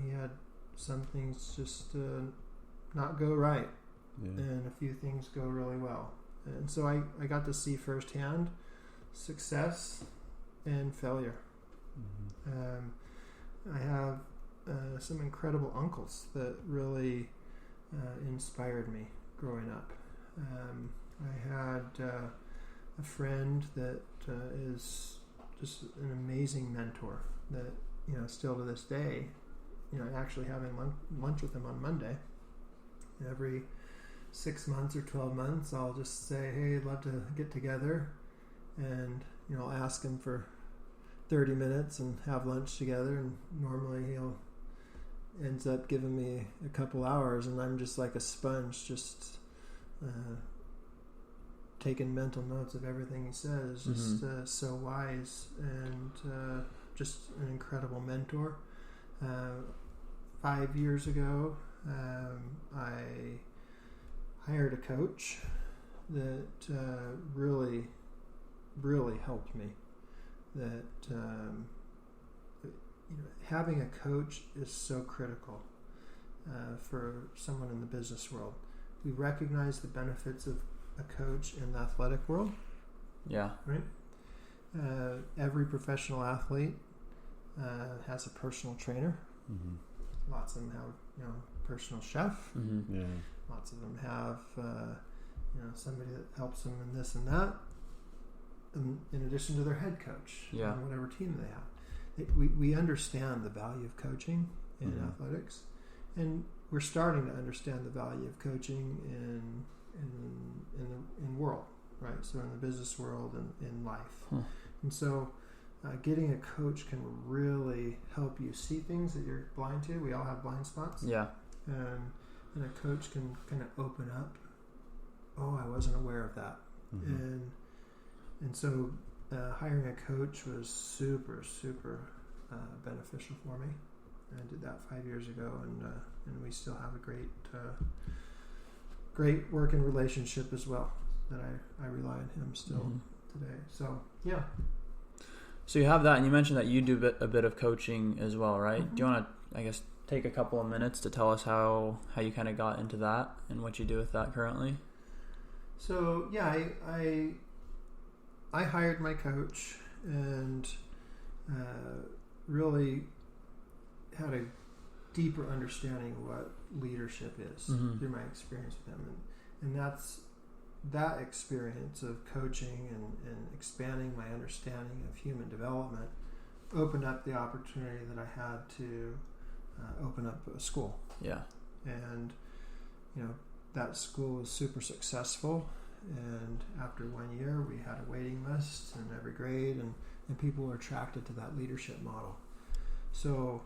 he had some things just not go right, and a few things go really well. And so I got to see firsthand success and failure. I have some incredible uncles that really inspired me growing up. I had a friend that is just an amazing mentor that, still to this day, actually having lunch with him on Monday. Every 6 months or 12 months, I'll just say, hey, I'd love to get together, and I'll ask him for 30 minutes and have lunch together, and normally he'll ends up giving me a couple hours, and I'm just like a sponge, just taking mental notes of everything he says. Just so wise, and just an incredible mentor. 5 years ago, I hired a coach that really helped me. That having a coach is so critical for someone in the business world. We recognize the benefits of a coach in the athletic world. Yeah. Right? Every professional athlete has a personal trainer. Lots of them have, personal chef. Lots of them have, somebody that helps them in this and that, in addition to their head coach, on whatever team they have. We understand the value of coaching in athletics, and we're starting to understand the value of coaching in world, right? So in the business world and in life, and so getting a coach can really help you see things that you're blind to. We all have blind spots, and a coach can kind of open up. Oh, I wasn't aware of that, and so hiring a coach was super beneficial for me. I did that 5 years ago, and we still have a great working relationship as well. That I rely on him still today. So yeah. So you have that, and you mentioned that you do a bit of coaching as well, right? Do you want to, I guess, take a couple of minutes to tell us how you kind of got into that and what you do with that currently? So yeah, I hired my coach and really had a deeper understanding of what leadership is through my experience with him, and that's that experience of coaching and expanding my understanding of human development opened up the opportunity that I had to open up a school. Yeah, and that school was super successful, and after 1 year we had a waiting list in every grade, and people were attracted to that leadership model. So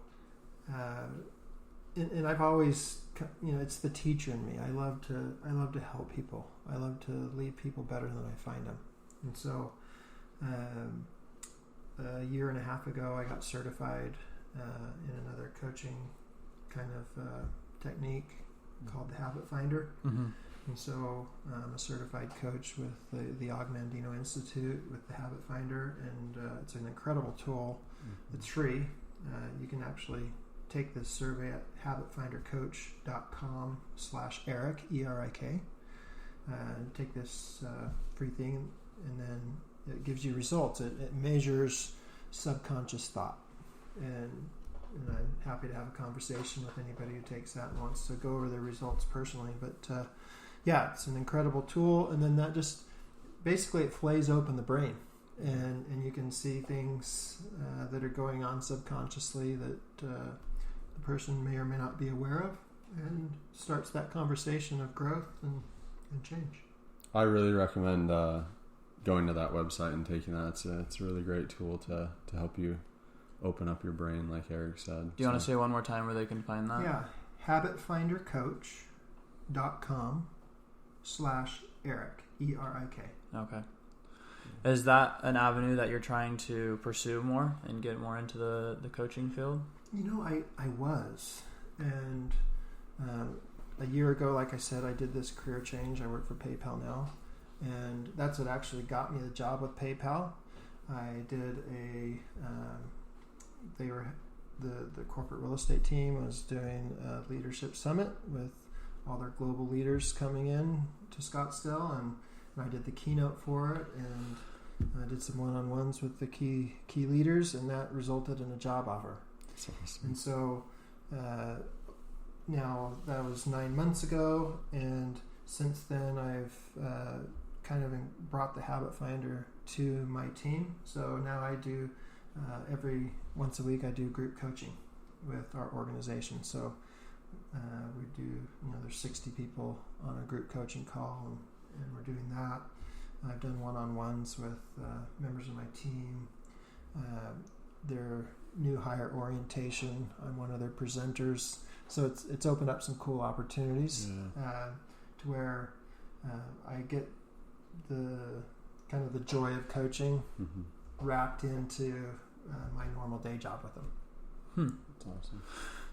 and I've always, it's the teacher in me. I love to help people. I love to lead people better than I find them. And so a year and a half ago I got certified in another coaching kind of technique called the Habit Finder. And so I'm a certified coach with the Augmandino Institute with the Habit Finder, and it's an incredible tool. It's free. You can actually take this survey at habitfindercoach.com/Erik, E-R-I-K. Take this free thing, and then it gives you results. It measures subconscious thought. And I'm happy to have a conversation with anybody who takes that and wants to go over their results personally. But yeah, it's an incredible tool. And then that just basically it flays open the brain. And you can see things that are going on subconsciously that the person may or may not be aware of, and starts that conversation of growth and change. I really recommend going to that website and taking that. It's a really great tool to help you open up your brain, like Erik said. Do you want to say one more time where they can find that? Yeah, habitfindercoach.com/Erik, E-R-I-K. Okay. Is that an avenue that you're trying to pursue more and get more into the coaching field? I was. And a year ago, like I said, I did this career change. I work for PayPal now. And that's what actually got me the job with PayPal. I did the corporate real estate team was doing a leadership summit with all their global leaders coming in to Scottsdale, and I did the keynote for it, and I did some one-on-ones with the key leaders, and that resulted in a job offer. That's awesome. And so now that was 9 months ago, and since then I've kind of brought the Habit Finder to my team. So now I do every once a week I do group coaching with our organization. So we do, there's 60 people on a group coaching call, and we're doing that. I've done one-on-ones with members of my team. Their new hire orientation, I'm one of their presenters. So it's opened up some cool opportunities to where I get the kind of the joy of coaching wrapped into my normal day job with them. That's awesome.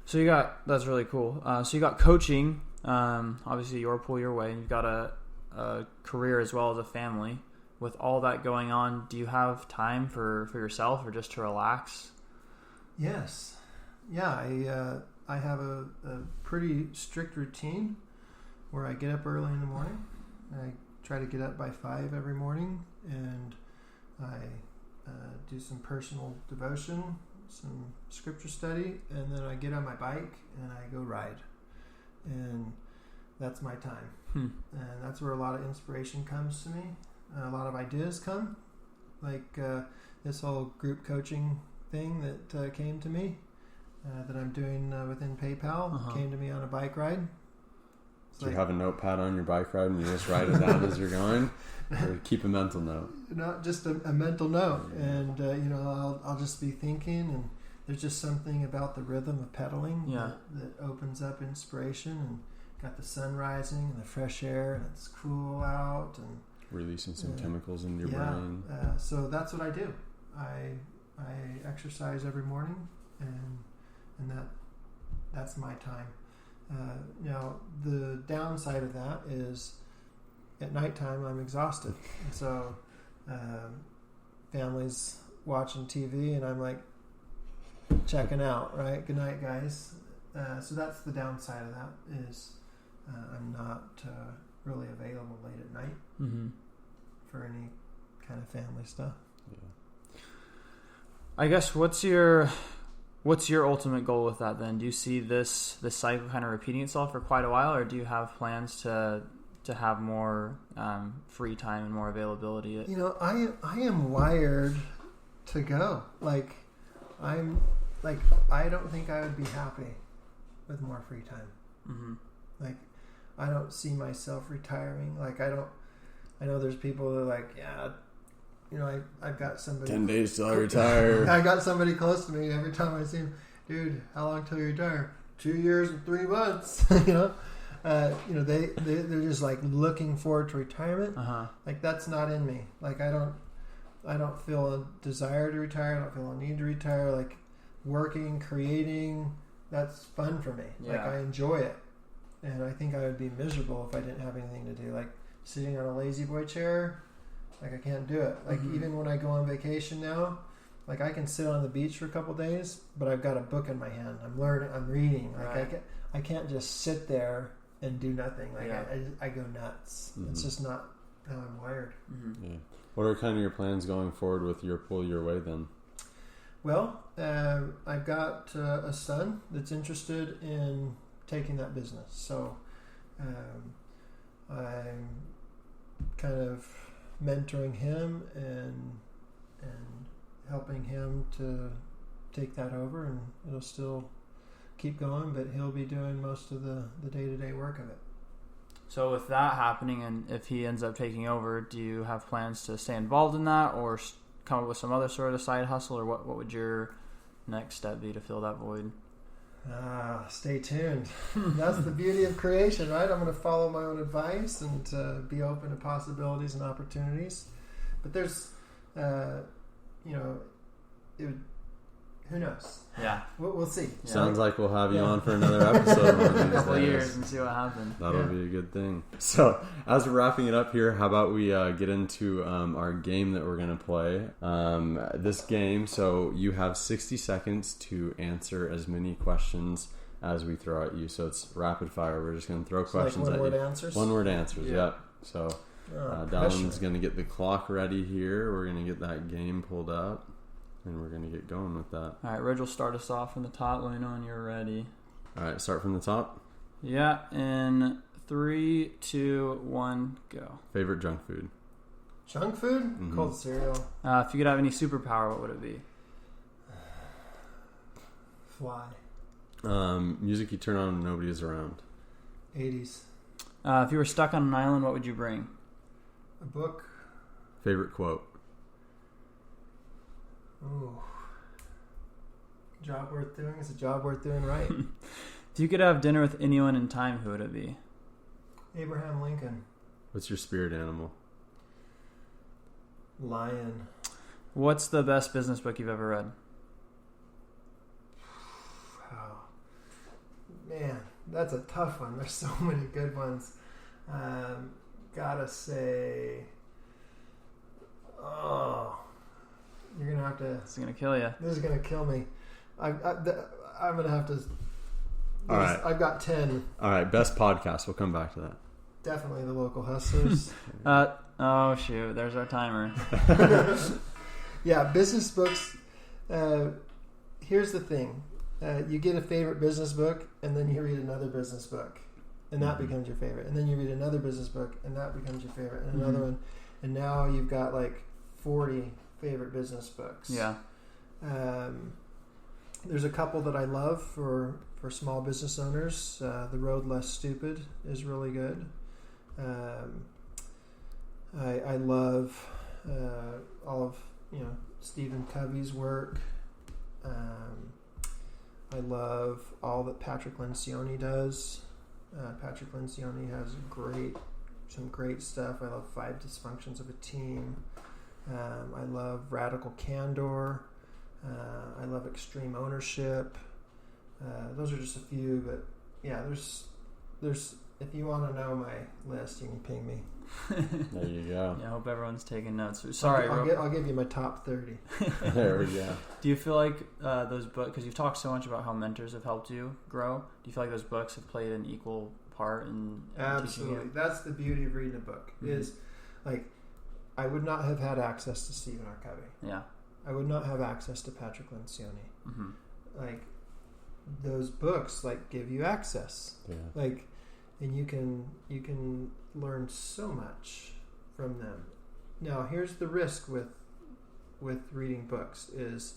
So that's really cool. So you got coaching, obviously your pull your way, and you've got a career as well as a family. With all that going on, do you have time for yourself or just to relax? Yes. Yeah, I have a pretty strict routine where I get up early in the morning. I try to get up by 5 every morning, and I do some personal devotion, some scripture study, and then I get on my bike and I go ride. And that's my time. And that's where a lot of inspiration comes to me. A lot of ideas come, like this whole group coaching thing that came to me, that I'm doing within PayPal, came to me on a bike ride. Do you have a notepad on your bike ride and you just write it down as you're going? Or keep a mental note? Not just a mental note. And, I'll just be thinking, and there's just something about the rhythm of pedaling that opens up inspiration, and got the sun rising and the fresh air, and it's cool out, and releasing some chemicals into your brain. So that's what I do. I exercise every morning, and that's my time. Now the downside of that is at nighttime I'm exhausted. So family's watching TV and I'm like checking out, right? Good night, guys. So that's the downside of that is I'm not really available late at night for any kind of family stuff. Yeah. I guess what's your ultimate goal with that then? Do you see this cycle kind of repeating itself for quite a while, or do you have plans to have more free time and more availability? I am wired to go. I don't think I would be happy with more free time. I don't see myself retiring. I know there's people that are like, I've got somebody 10 days till I retire. I got somebody close to me every time I see him. Dude, how long till you retire? 2 years and 3 months. They're just like looking forward to retirement. Like that's not in me. Like I don't feel a desire to retire. I don't feel a need to retire. Like working, creating, that's fun for me. Yeah. Like I enjoy it, and I think I would be miserable if I didn't have anything to do. Like sitting on a lazy boy chair. Like I can't do it. Like even when I go on vacation now, like I can sit on the beach for a couple days, but I've got a book in my hand. I'm learning. I'm reading. Like I can't just sit there and do nothing. Like I go nuts. It's just not how I'm wired. Yeah. What are kind of your plans going forward with your Pull Your Way then? Well, I've got a son that's interested in taking that business, so I'm kind of mentoring him and helping him to take that over, and it'll still keep going, but he'll be doing most of the day-to-day work of it. So with that happening, and if he ends up taking over, do you have plans to stay involved in that or come up with some other sort of side hustle, or what would your next step be to fill that void? Stay tuned. That's the beauty of creation, right? I'm going to follow my own advice and be open to possibilities and opportunities. But there's, who knows? Yeah. We'll see. Yeah. Sounds like we'll have you on for another episode one of these a couple days. Years and see what happens. That'll be a good thing. So, as we're wrapping it up here, how about we get into our game that we're going to play? This game, so you have 60 seconds to answer as many questions as we throw at you. So it's rapid fire. We're just going to throw questions at you. 1 word answers? 1 word answers, yep. So, Donovan's going to get the clock ready here. We're going to get that game pulled up. And we're going to get going with that. All right, Reg will start us off from the top. Let me know when you're ready. All right, start from the top? Yeah, in 3, 2, 1, go. Favorite junk food? Junk food? Cold cereal. If you could have any superpower, what would it be? Fly. Music you turn on when nobody is around. 80s. If you were stuck on an island, what would you bring? A book. Favorite quote? Ooh. Job worth doing is a job worth doing right. If you could have dinner with anyone in time, who would it be? Abraham Lincoln. What's your spirit animal? Lion. What's the best business book you've ever read? Oh, man, that's a tough one. There's so many good ones. Gotta say, you're gonna have to. This is gonna kill you. This is gonna kill me. I'm gonna have to. All right. I've got 10. All right, best podcast. We'll come back to that. Definitely the Local Hustlers. Oh shoot! There's our timer. Yeah, business books. Here's the thing: you get a favorite business book, and then you read another business book, and that becomes your favorite. And then you read another business book, and that becomes your favorite, and another one, and now you've got like 40 favorite business books. Yeah. There's a couple that I love for small business owners. The Road Less Stupid is really good. I love all of Stephen Covey's work. I love all that Patrick Lencioni does. Patrick Lencioni has some great stuff. I love 5 Dysfunctions of a Team. I love Radical Candor. I love Extreme Ownership. Those are just a few, but yeah, there's. If you want to know my list, you can ping me. There you go. Yeah, I hope everyone's taking notes. Sorry, I'll give you my top 30. There we go. Do you feel like those books, because you've talked so much about how mentors have helped you grow, do you feel like those books have played an equal part in Absolutely. teaching you? That's the beauty of reading a book. Is like, I would not have had access to Stephen R. Covey. Yeah. I would not have access to Patrick Lencioni. Like, those books give you access. Yeah. And you can learn so much from them. Now, here's the risk with reading books is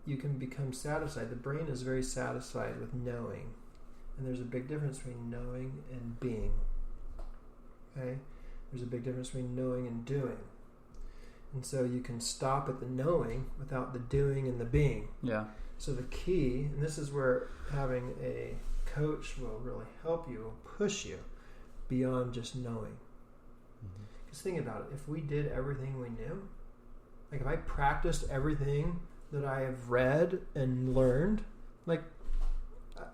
you can become satisfied. The brain is very satisfied with knowing, and there's a big difference between knowing and being. Okay, there's a big difference between knowing and doing, and so you can stop at the knowing without the doing and the being. Yeah. So the key, and this is where having a coach will really help you, will push you beyond just knowing. Because think about it, if we did everything we knew, if I practiced everything that I have read and learned,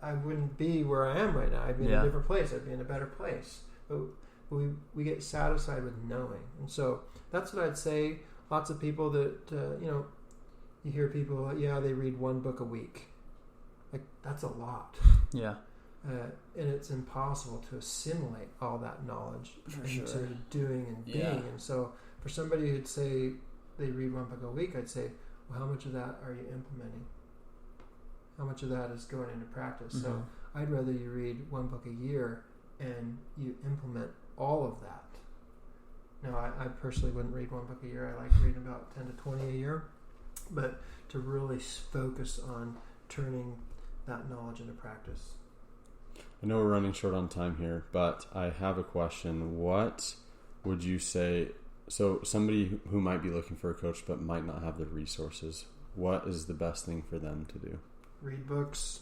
I wouldn't be where I am right now. I'd be in a different place. I'd be in a better place. But we get satisfied with knowing. And so that's what I'd say. Lots of people that, you hear people, they read 1 book a week. That's a lot. Yeah. And it's impossible to assimilate all that knowledge into doing and being. Yeah. And so for somebody who'd say they read 1 book a week, I'd say, well, how much of that are you implementing? How much of that is going into practice? So I'd rather you read 1 book a year and you implement all of that. Now, I personally wouldn't read 1 book a year. I like reading about 10 to 20 a year. But to really focus on turning that knowledge into practice. I know we're running short on time here, but I have a question. What would you say, so somebody who might be looking for a coach but might not have the resources, what is the best thing for them to do? Read books,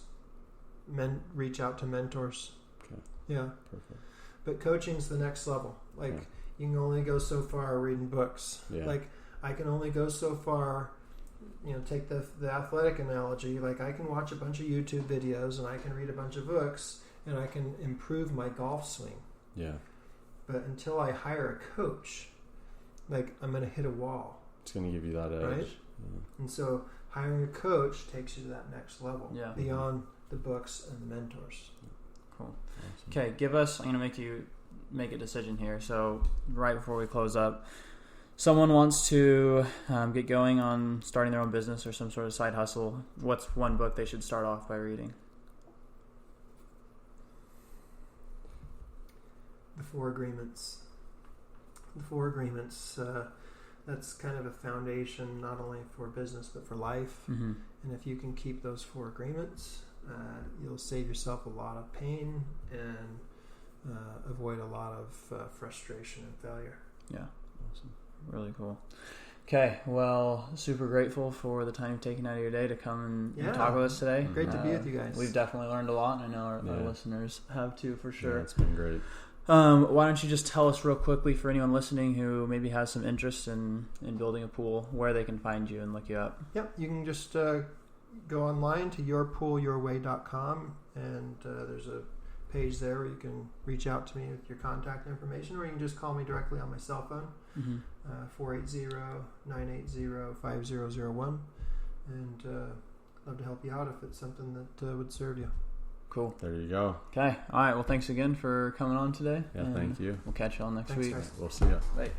reach out to mentors. Okay. Yeah. Perfect. But coaching's the next level. You can only go so far reading books. Yeah. I can only go so far. Take the athletic analogy. I can watch a bunch of YouTube videos and I can read a bunch of books and I can improve my golf swing. Yeah. But until I hire a coach, I'm going to hit a wall. It's going to give you that edge. Right? Yeah. And so hiring a coach takes you to that next level beyond the books and the mentors. Cool. Awesome. Okay, I'm going to make you make a decision here. So right before we close up, someone wants to get going on starting their own business or some sort of side hustle. What's 1 book they should start off by reading? The 4 Agreements. The 4 Agreements, that's kind of a foundation not only for business but for life. And if you can keep those 4 agreements, you'll save yourself a lot of pain and avoid a lot of frustration and failure. Yeah. Awesome. Really cool. Okay, well, super grateful for the time you've taken out of your day to come and talk with us today. Great to be with you guys. We've definitely learned a lot, and I know our listeners have too, for sure. Yeah, it's been great. Why don't you just tell us real quickly, for anyone listening who maybe has some interest in building a pool, where they can find you and look you up? Yep, you can just go online to yourpoolyourway.com, and there's a page there where you can reach out to me with your contact information, or you can just call me directly on my cell phone, 480-980-5001, and love to help you out if it's something that would serve you. Cool. There you go. Okay. All right. Well, thanks again for coming on today. Yeah, thank you. We'll catch you all next week. Guys. We'll see you. Bye.